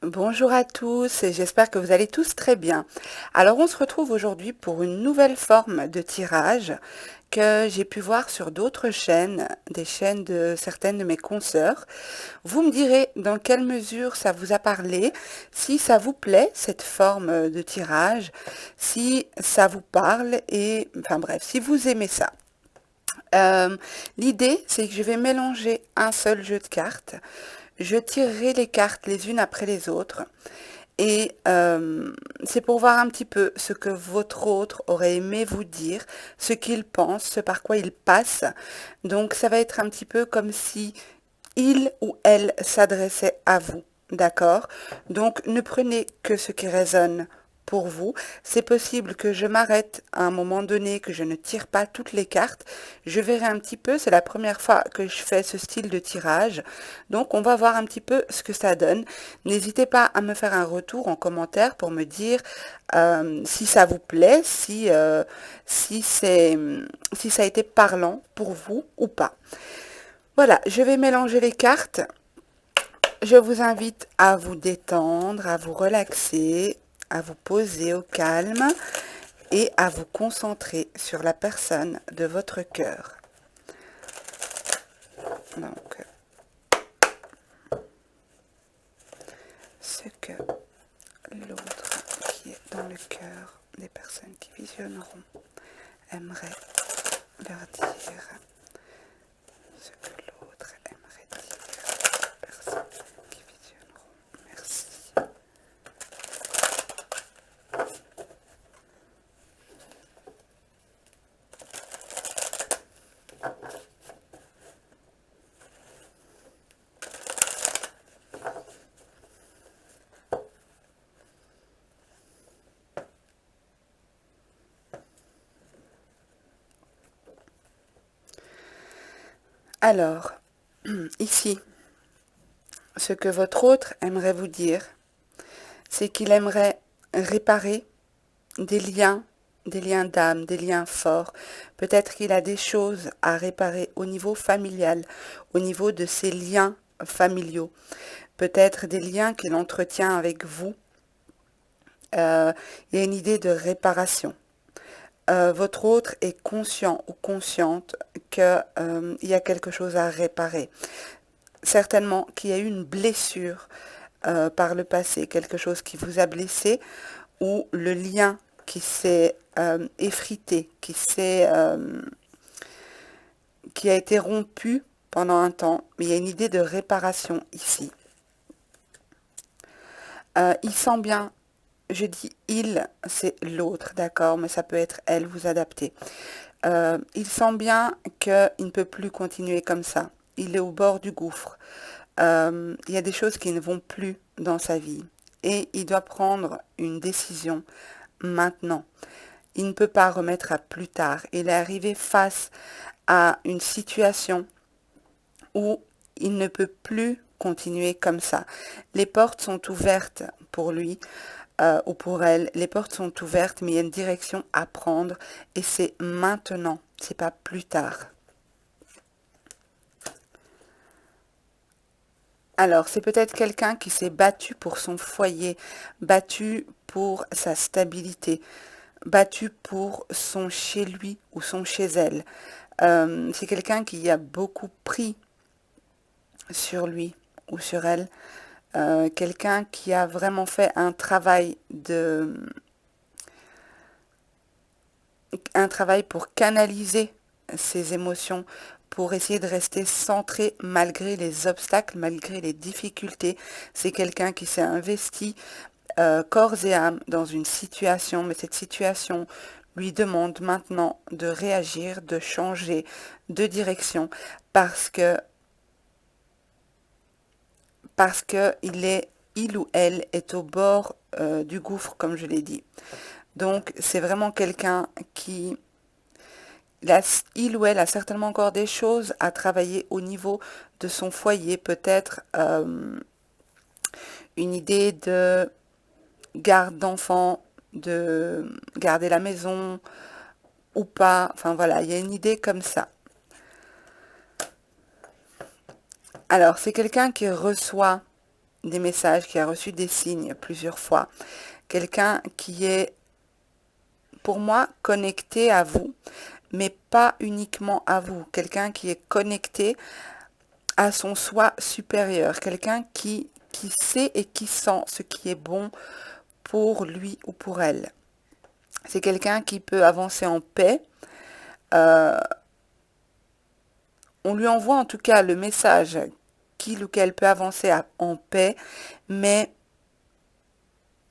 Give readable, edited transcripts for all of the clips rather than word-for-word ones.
Bonjour à tous et j'espère que vous allez tous très bien. Alors on se retrouve aujourd'hui pour une nouvelle forme de tirage que j'ai pu voir sur d'autres chaînes, des chaînes de certaines de mes consoeurs. Vous me direz dans quelle mesure ça vous a parlé, si ça vous plaît cette forme de tirage, si ça vous parle et enfin bref, si vous aimez ça. Euh, L'idée, c'est que je vais mélanger un seul jeu de cartes. Je tirerai les cartes les unes après les autres. Et c'est pour voir un petit peu ce que votre autre aurait aimé vous dire, ce qu'il pense, ce par quoi il passe. Donc ça va être un petit peu comme si il ou elle s'adressait à vous. D'accord? Donc ne prenez que ce qui résonne pour vous. C'est possible que je m'arrête à un moment donné, que je ne tire pas toutes les cartes. Je verrai un petit peu, c'est la première fois que je fais ce style de tirage. Donc on va voir un petit peu ce que ça donne. N'hésitez pas à me faire un retour en commentaire pour me dire si ça vous plaît, si si ça a été parlant pour vous ou pas. Voilà, je vais mélanger les cartes. Je vous invite à vous détendre, à vous relaxer, à vous poser au calme et à vous concentrer sur la personne de votre cœur. Donc, ce que l'autre qui est dans le cœur des personnes qui visionneront aimerait leur dire, ce que l'autre aimerait dire aux personnes qui visionneront. Merci. Alors, ici, ce que votre autre aimerait vous dire, c'est qu'il aimerait réparer des liens d'âme, des liens forts. Peut-être qu'il a des choses à réparer au niveau familial, au niveau de ses liens familiaux. Peut-être des liens qu'il entretient avec vous. Il y a une idée de réparation. Votre autre est conscient ou consciente qu'il y a quelque chose à réparer. Certainement qu'il y a eu une blessure par le passé, quelque chose qui vous a blessé, ou le lien qui s'est effrité, qui a été rompu pendant un temps, mais il y a une idée de réparation ici. Il sent bien, je dis il, c'est l'autre, d'accord, mais ça peut être elle, vous adaptez. Il sent bien qu'il ne peut plus continuer comme ça. Il est au bord du gouffre. Il y a des choses qui ne vont plus dans sa vie et il doit prendre une décision maintenant. Il ne peut pas remettre à plus tard. Il est arrivé face à une situation où il ne peut plus continuer comme ça. Les portes sont ouvertes pour lui ou pour elle. Les portes sont ouvertes, mais il y a une direction à prendre et c'est maintenant, c'est pas plus tard. Alors, c'est peut-être quelqu'un qui s'est battu pour son foyer, battu pour sa stabilité, battu pour son chez lui ou son chez elle. C'est quelqu'un qui a beaucoup pris sur lui ou sur elle. Quelqu'un qui a vraiment fait un travail pour canaliser ses émotions, pour essayer de rester centré malgré les obstacles, malgré les difficultés. C'est quelqu'un qui s'est investi corps et âme dans une situation, mais cette situation lui demande maintenant de réagir, de changer de direction parce que il ou elle est au bord du gouffre, comme je l'ai dit. Donc c'est vraiment quelqu'un qui il ou elle a certainement encore des choses à travailler au niveau de son foyer, peut-être une idée de garde d'enfants, de garder la maison ou pas. Enfin voilà, il y a une idée comme ça. Alors, c'est quelqu'un qui reçoit des messages, qui a reçu des signes plusieurs fois. Quelqu'un qui est, pour moi, connecté à vous, mais pas uniquement à vous. Quelqu'un qui est connecté à son soi supérieur. Quelqu'un qui sait et qui sent ce qui est bon pour lui ou pour elle. C'est quelqu'un qui peut avancer en paix. Euh, on lui envoie en tout cas le message qu'il ou qu'elle peut avancer en paix, mais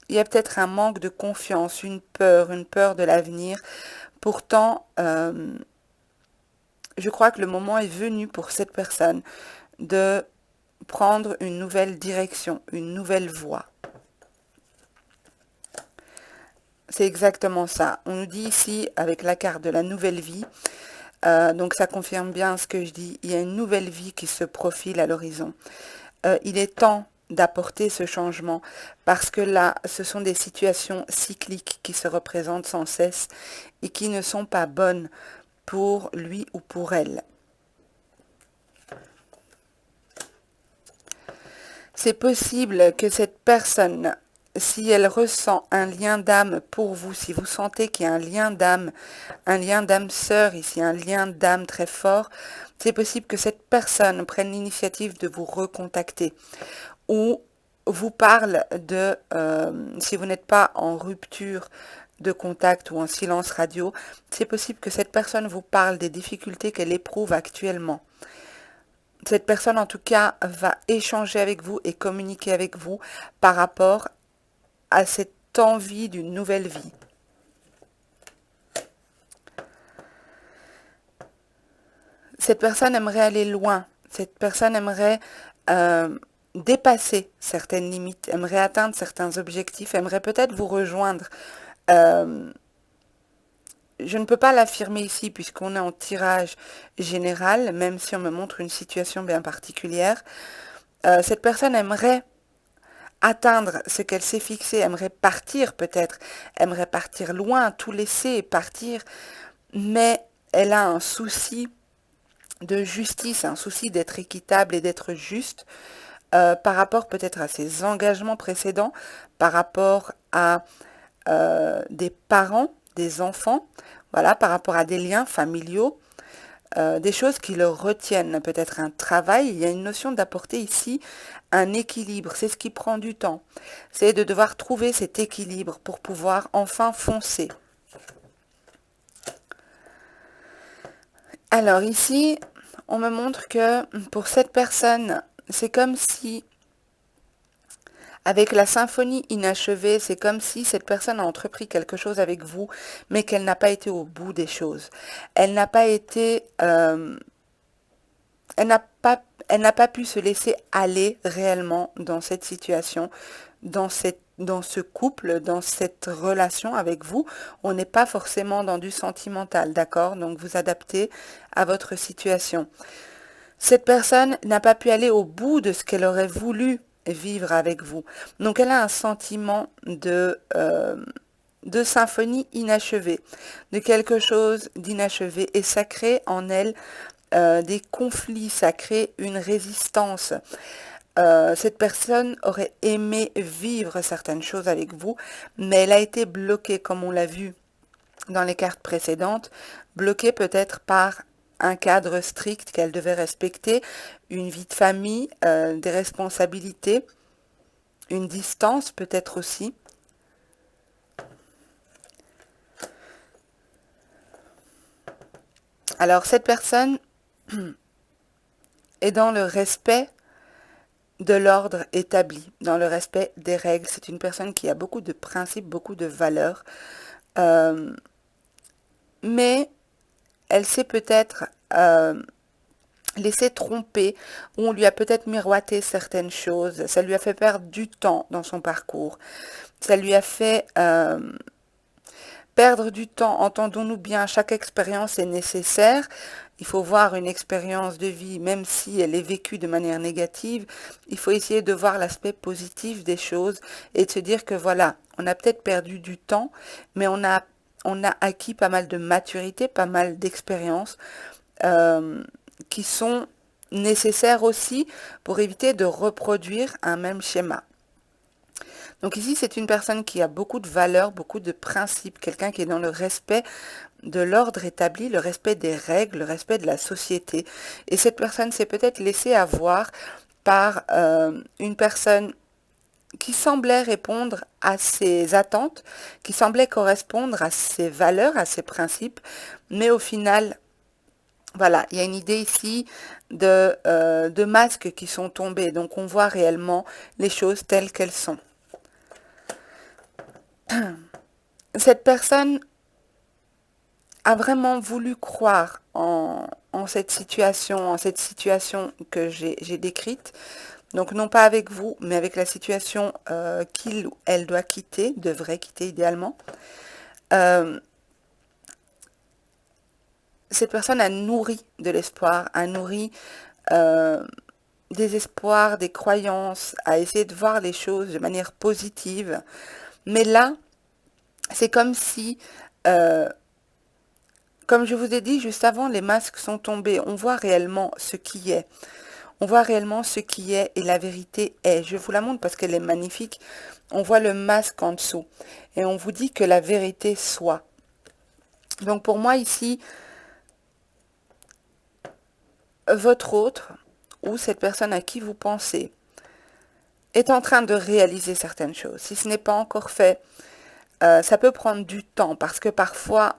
il y a peut-être un manque de confiance, une peur de l'avenir. Pourtant, je crois que le moment est venu pour cette personne de prendre une nouvelle direction, une nouvelle voie. C'est exactement ça. On nous dit ici, avec la carte de la nouvelle vie, donc ça confirme bien ce que je dis, il y a une nouvelle vie qui se profile à l'horizon. Il est temps d'apporter ce changement parce que là, ce sont des situations cycliques qui se représentent sans cesse et qui ne sont pas bonnes pour lui ou pour elle. C'est possible que cette personne, si elle ressent un lien d'âme pour vous, si vous sentez qu'il y a un lien d'âme sœur ici, un lien d'âme très fort, c'est possible que cette personne prenne l'initiative de vous recontacter ou vous parle de, si vous n'êtes pas en rupture de contact ou en silence radio, c'est possible que cette personne vous parle des difficultés qu'elle éprouve actuellement. Cette personne, en tout cas, va échanger avec vous et communiquer avec vous par rapport à cette envie d'une nouvelle vie. Cette personne aimerait aller loin. Cette personne aimerait dépasser certaines limites, aimerait atteindre certains objectifs, aimerait peut-être vous rejoindre. Euh, Je ne peux pas l'affirmer ici puisqu'on est en tirage général, même si on me montre une situation bien particulière. Cette personne aimerait atteindre ce qu'elle s'est fixé, aimerait partir peut-être, aimerait partir loin, tout laisser et partir, mais elle a un souci de justice, un souci d'être équitable et d'être juste par rapport peut-être à ses engagements précédents, par rapport à des parents, des enfants, voilà, par rapport à des liens familiaux, des choses qui le retiennent, peut-être un travail. Il y a une notion d'apporter ici un équilibre. C'est ce qui prend du temps. C'est de devoir trouver cet équilibre pour pouvoir enfin foncer. Alors ici, on me montre que pour cette personne, c'est comme si, avec la symphonie inachevée, c'est comme si cette personne a entrepris quelque chose avec vous, mais qu'elle n'a pas été au bout des choses. Elle n'a pas été... elle n'a pas pu se laisser aller réellement dans cette situation, dans ce couple, dans cette relation avec vous. On n'est pas forcément dans du sentimental, d'accord? Donc vous adaptez à votre situation. Cette personne n'a pas pu aller au bout de ce qu'elle aurait voulu vivre avec vous. Donc elle a un sentiment de symphonie inachevée, de quelque chose d'inachevé, et ça crée en elle des conflits, ça crée une résistance. Cette personne aurait aimé vivre certaines choses avec vous, mais elle a été bloquée, comme on l'a vu dans les cartes précédentes, bloquée peut-être par un cadre strict qu'elle devait respecter, une vie de famille, des responsabilités, une distance peut-être aussi. Alors cette personne est dans le respect de l'ordre établi, dans le respect des règles. C'est une personne qui a beaucoup de principes, beaucoup de valeurs, mais elle s'est peut-être laissée tromper, ou on lui a peut-être miroité certaines choses. Ça lui a fait perdre du temps dans son parcours. Ça lui a fait perdre du temps. Entendons-nous bien, chaque expérience est nécessaire. Il faut voir une expérience de vie, même si elle est vécue de manière négative, il faut essayer de voir l'aspect positif des choses et de se dire que voilà, on a peut-être perdu du temps, mais on a acquis pas mal de maturité, pas mal d'expériences qui sont nécessaire aussi pour éviter de reproduire un même schéma. Donc ici, c'est une personne qui a beaucoup de valeurs, beaucoup de principes, quelqu'un qui est dans le respect de l'ordre établi, le respect des règles, le respect de la société. Et cette personne s'est peut-être laissée avoir par une personne qui semblait répondre à ses attentes, qui semblait correspondre à ses valeurs, à ses principes, mais au final, voilà, il y a une idée ici de masques qui sont tombés, donc on voit réellement les choses telles qu'elles sont. Cette personne a vraiment voulu croire en cette situation que j'ai décrite. Donc non pas avec vous, mais avec la situation qu'il ou elle doit quitter, devrait quitter idéalement. Euh, cette personne a nourri de l'espoir, a nourri euh, des espoirs, des croyances, a essayé de voir les choses de manière positive. Mais là, c'est comme si, euh, comme je vous ai dit juste avant, les masques sont tombés. On voit réellement ce qui est. On voit réellement ce qui est et la vérité est. Je vous la montre parce qu'elle est magnifique. On voit le masque en dessous. Et on vous dit que la vérité soit. Donc pour moi ici, votre autre ou cette personne à qui vous pensez est en train de réaliser certaines choses. Si ce n'est pas encore fait, ça peut prendre du temps parce que parfois,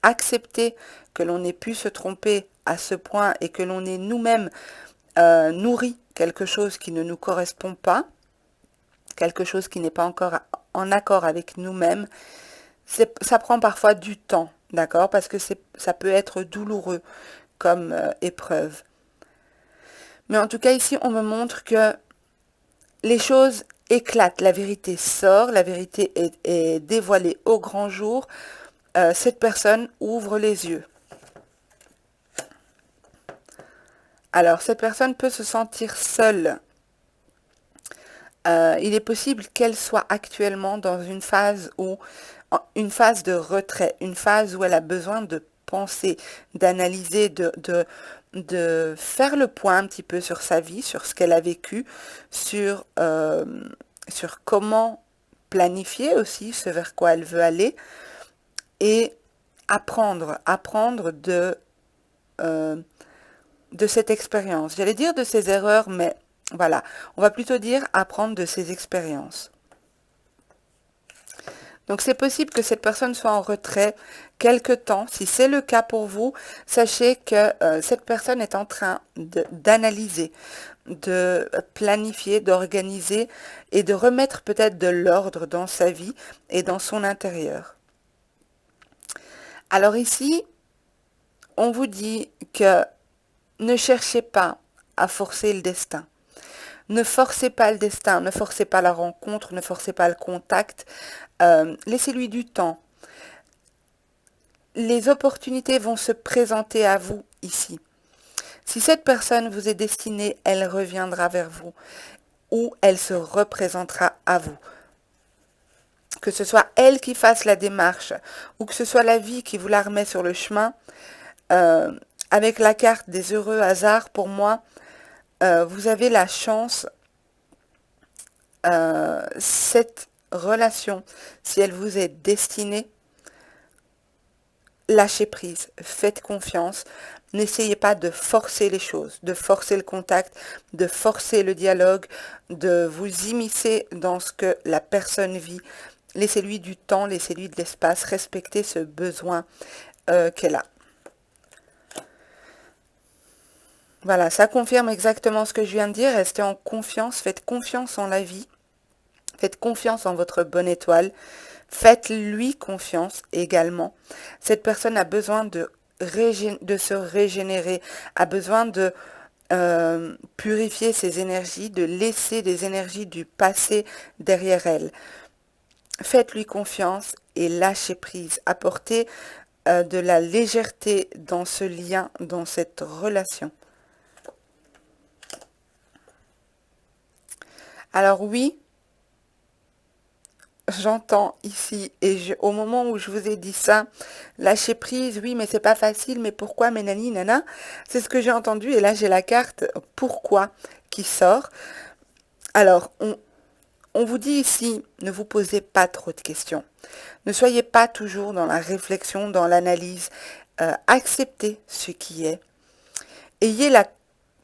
accepter que l'on ait pu se tromper à ce point et que l'on ait nous-mêmes nourri quelque chose qui ne nous correspond pas, quelque chose qui n'est pas encore en accord avec nous-mêmes, ça prend parfois du temps, d'accord? Parce que ça peut être douloureux comme épreuve. Mais en tout cas, ici, on me montre que les choses éclatent, la vérité sort, la vérité est dévoilée au grand jour. Cette personne ouvre les yeux. Alors, cette personne peut se sentir seule. Il est possible qu'elle soit actuellement dans une phase de retrait, une phase où elle a besoin de penser, d'analyser, de faire le point un petit peu sur sa vie, sur ce qu'elle a vécu, sur comment planifier aussi ce vers quoi elle veut aller et apprendre de cette expérience. J'allais dire de ses erreurs, mais voilà, on va plutôt dire apprendre de ses expériences. Donc c'est possible que cette personne soit en retrait quelque temps. Si c'est le cas pour vous, sachez que cette personne est en train d'analyser, de planifier, d'organiser et de remettre peut-être de l'ordre dans sa vie et dans son intérieur. Alors ici, on vous dit que ne cherchez pas à forcer le destin. Ne forcez pas le destin, ne forcez pas la rencontre, ne forcez pas le contact. Laissez-lui du temps. Les opportunités vont se présenter à vous ici. Si cette personne vous est destinée, elle reviendra vers vous ou elle se représentera à vous. Que ce soit elle qui fasse la démarche ou que ce soit la vie qui vous la remet sur le chemin, avec la carte des heureux hasards, pour moi, vous avez la chance, cette relation, si elle vous est destinée, lâchez prise, faites confiance, n'essayez pas de forcer les choses, de forcer le contact, de forcer le dialogue, de vous immiscer dans ce que la personne vit. Laissez-lui du temps, laissez-lui de l'espace, respectez ce besoin qu'elle a. Voilà, ça confirme exactement ce que je viens de dire. Restez en confiance, faites confiance en la vie, faites confiance en votre bonne étoile, faites-lui confiance également. Cette personne a besoin de se régénérer, a besoin de purifier ses énergies, de laisser des énergies du passé derrière elle. Faites-lui confiance et lâchez prise. Apportez de la légèreté dans ce lien, dans cette relation. Alors oui, j'entends ici, et au moment où je vous ai dit ça, lâcher prise, oui, mais c'est pas facile, mais pourquoi, mais nani, nana, c'est ce que j'ai entendu, et là j'ai la carte pourquoi qui sort. Alors, on vous dit ici, ne vous posez pas trop de questions. Ne soyez pas toujours dans la réflexion, dans l'analyse. Acceptez ce qui est. Ayez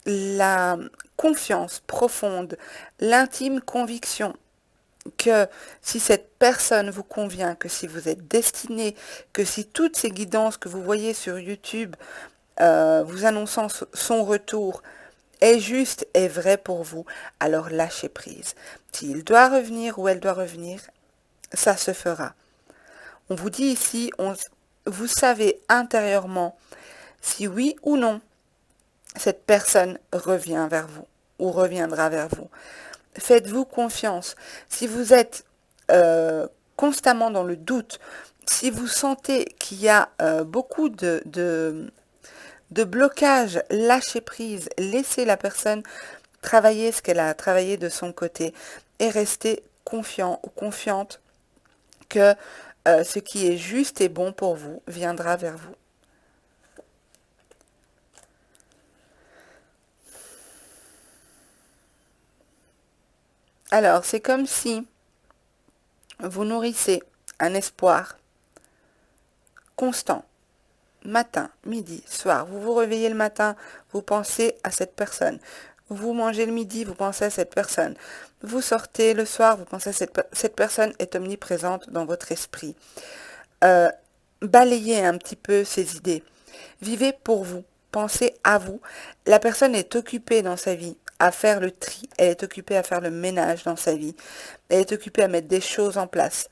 la confiance profonde, l'intime conviction que si cette personne vous convient, que si vous êtes destiné, que si toutes ces guidances que vous voyez sur YouTube vous annonçant son retour est juste, est vrai pour vous, alors lâchez prise. S'il doit revenir ou elle doit revenir, ça se fera. On vous dit ici, vous savez intérieurement si oui ou non cette personne revient vers vous ou reviendra vers vous. Faites-vous confiance. Si vous êtes constamment dans le doute, si vous sentez qu'il y a beaucoup de blocage, lâchez prise, laissez la personne travailler ce qu'elle a travaillé de son côté et restez confiant ou confiante que ce qui est juste et bon pour vous viendra vers vous. Alors, c'est comme si vous nourrissez un espoir constant, matin, midi, soir. Vous vous réveillez le matin, vous pensez à cette personne. Vous mangez le midi, vous pensez à cette personne. Vous sortez le soir, vous pensez à cette personne est omniprésente dans votre esprit. Balayez un petit peu ces idées. Vivez pour vous. Pensez à vous. La personne est occupée dans sa vie à faire le tri. Elle est occupée à faire le ménage dans sa vie. Elle est occupée à mettre des choses en place.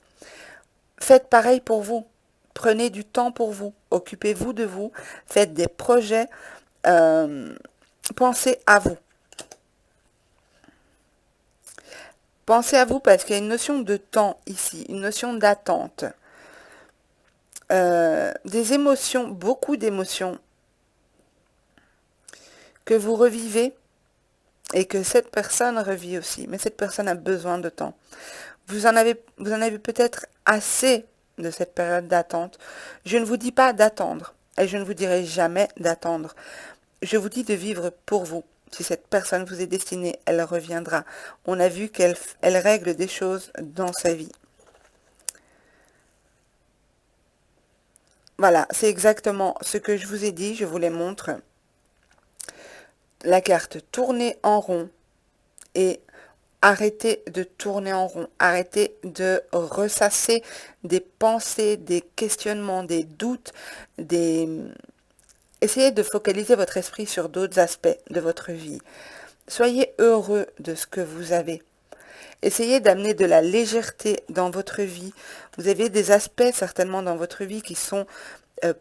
Faites pareil pour vous. Prenez du temps pour vous. Occupez-vous de vous. Faites des projets. Pensez à vous. Pensez à vous parce qu'il y a une notion de temps ici, une notion d'attente. Des émotions, beaucoup d'émotions que vous revivez et que cette personne revit aussi. Mais cette personne a besoin de temps. Vous en avez peut-être assez de cette période d'attente. Je ne vous dis pas d'attendre et je ne vous dirai jamais d'attendre. Je vous dis de vivre pour vous. Si cette personne vous est destinée, elle reviendra. On a vu qu'elle règle des choses dans sa vie. Voilà, c'est exactement ce que je vous ai dit. Je vous les montre. La carte tourner en rond et arrêtez de tourner en rond. Arrêtez de ressasser des pensées, des questionnements, des doutes, Essayez de focaliser votre esprit sur d'autres aspects de votre vie. Soyez heureux de ce que vous avez. Essayez d'amener de la légèreté dans votre vie. Vous avez des aspects certainement dans votre vie qui sont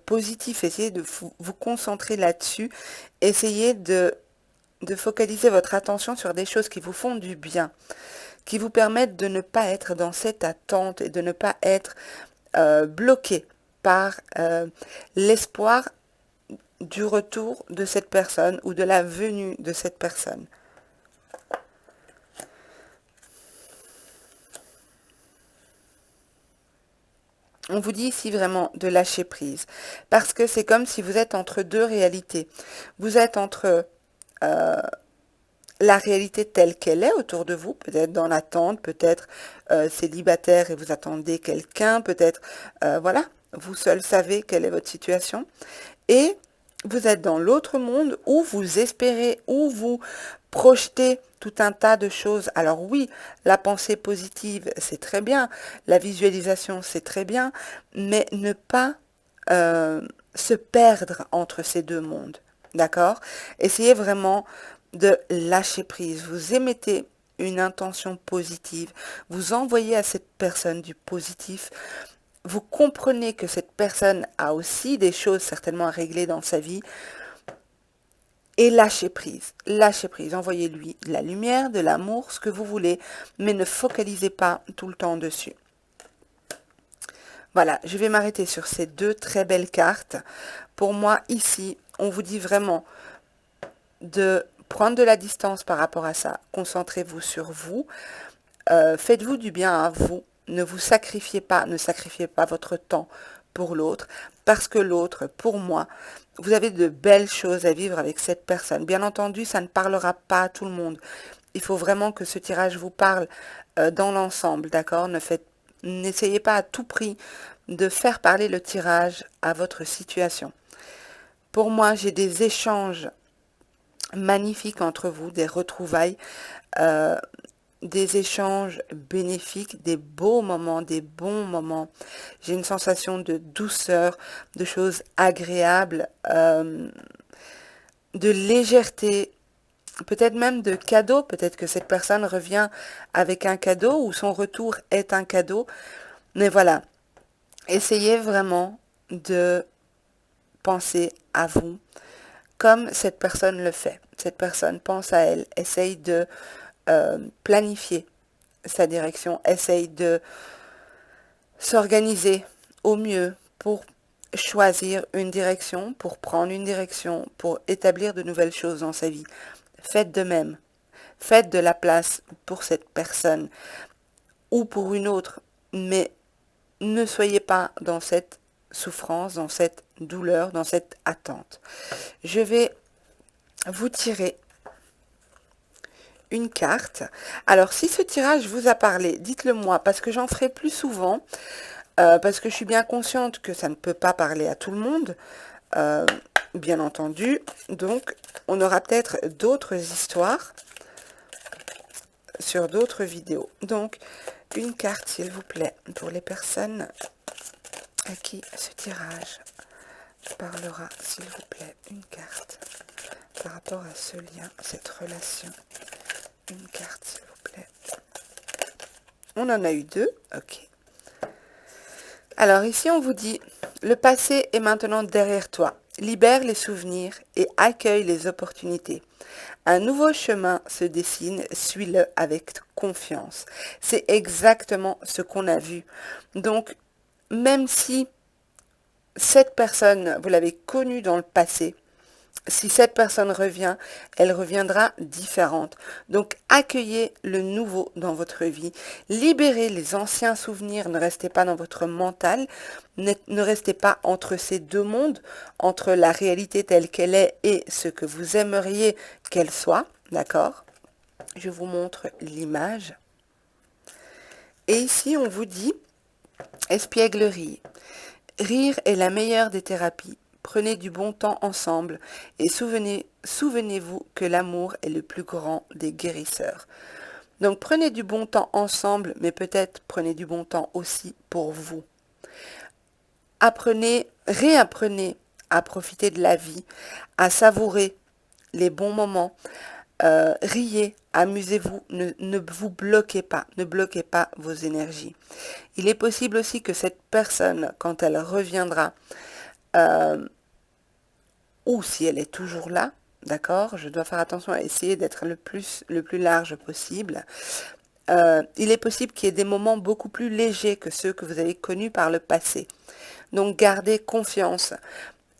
positifs. Essayez de vous concentrer là-dessus. Essayez de focaliser votre attention sur des choses qui vous font du bien, qui vous permettent de ne pas être dans cette attente et de ne pas être bloqué par l'espoir du retour de cette personne ou de la venue de cette personne. On vous dit ici vraiment de lâcher prise, parce que c'est comme si vous êtes entre deux réalités. Vous êtes entre la réalité telle qu'elle est autour de vous, peut-être dans l'attente, peut-être célibataire et vous attendez quelqu'un, peut-être, voilà, vous seul savez quelle est votre situation. Et vous êtes dans l'autre monde où vous espérez, où vous projetez tout un tas de choses. Alors oui, la pensée positive, c'est très bien, la visualisation, c'est très bien, mais ne pas se perdre entre ces deux mondes. D'accord? Essayez vraiment de lâcher prise. Vous émettez une intention positive. Vous envoyez à cette personne du positif. Vous comprenez que cette personne a aussi des choses certainement à régler dans sa vie. Et lâchez prise. Lâchez prise. Envoyez-lui de la lumière, de l'amour, ce que vous voulez. Mais ne focalisez pas tout le temps dessus. Voilà, je vais m'arrêter sur ces deux très belles cartes. Pour moi, ici, on vous dit vraiment de prendre de la distance par rapport à ça. Concentrez-vous sur vous. Faites-vous du bien à vous. Ne vous sacrifiez pas, ne sacrifiez pas votre temps pour l'autre, parce que l'autre, pour moi, vous avez de belles choses à vivre avec cette personne. Bien entendu, ça ne parlera pas à tout le monde. Il faut vraiment que ce tirage vous parle dans l'ensemble, d'accord? N'essayez pas à tout prix de faire parler le tirage à votre situation. Pour moi, j'ai des échanges magnifiques entre vous, des retrouvailles, euh, des échanges bénéfiques, des beaux moments, des bons moments. J'ai une sensation de douceur, de choses agréables, de légèreté, peut-être même de cadeaux. Peut-être que cette personne revient avec un cadeau ou son retour est un cadeau. Mais voilà, essayez vraiment de penser à vous comme cette personne le fait. Cette personne pense à elle, essaye de planifier sa direction, essaye de s'organiser au mieux pour choisir une direction, pour prendre une direction, pour établir de nouvelles choses dans sa vie. Faites de même. Faites de la place pour cette personne ou pour une autre, mais ne soyez pas dans cette souffrance, dans cette douleur, dans cette attente. Je vais vous tirer une carte. Alors, si ce tirage vous a parlé, dites-le moi, parce que j'en ferai plus souvent, parce que je suis bien consciente que ça ne peut pas parler à tout le monde, bien entendu. Donc, on aura peut-être d'autres histoires sur d'autres vidéos. Donc, une carte, s'il vous plaît, pour les personnes à qui ce tirage parlera, s'il vous plaît, une carte par rapport à ce lien, cette relation. Une carte, s'il vous plaît. On en a eu deux, ok. Alors ici, on vous dit, le passé est maintenant derrière toi. Libère les souvenirs et accueille les opportunités. Un nouveau chemin se dessine, suis-le avec confiance. C'est exactement ce qu'on a vu. Donc, même si cette personne, vous l'avez connue dans le passé, si cette personne revient, elle reviendra différente. Donc, accueillez le nouveau dans votre vie. Libérez les anciens souvenirs. Ne restez pas dans votre mental. Ne restez pas entre ces deux mondes, entre la réalité telle qu'elle est et ce que vous aimeriez qu'elle soit. D'accord? Je vous montre l'image. Et ici, on vous dit, espièglerie. Rire est la meilleure des thérapies. Prenez du bon temps ensemble et souvenez-vous que l'amour est le plus grand des guérisseurs. Donc prenez du bon temps ensemble, mais peut-être prenez du bon temps aussi pour vous. Réapprenez à profiter de la vie, à savourer les bons moments. Riez, amusez-vous, ne vous bloquez pas, ne bloquez pas vos énergies. Il est possible aussi que cette personne, quand elle reviendra, ou si elle est toujours là, d'accord, je dois faire attention à essayer d'être le plus large possible. Il est possible qu'il y ait des moments beaucoup plus légers que ceux que vous avez connus par le passé. Donc gardez confiance.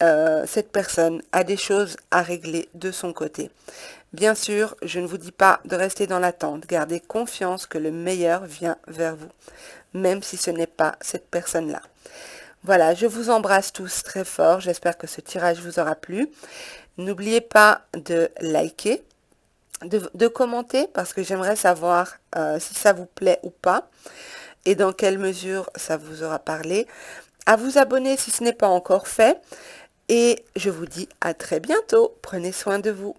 Cette personne a des choses à régler de son côté. Bien sûr, je ne vous dis pas de rester dans l'attente. Gardez confiance que le meilleur vient vers vous, même si ce n'est pas cette personne-là. Voilà, je vous embrasse tous très fort. J'espère que ce tirage vous aura plu. N'oubliez pas de liker, de commenter, parce que j'aimerais savoir si ça vous plaît ou pas, et dans quelle mesure ça vous aura parlé. À vous abonner si ce n'est pas encore fait. Et je vous dis à très bientôt. Prenez soin de vous.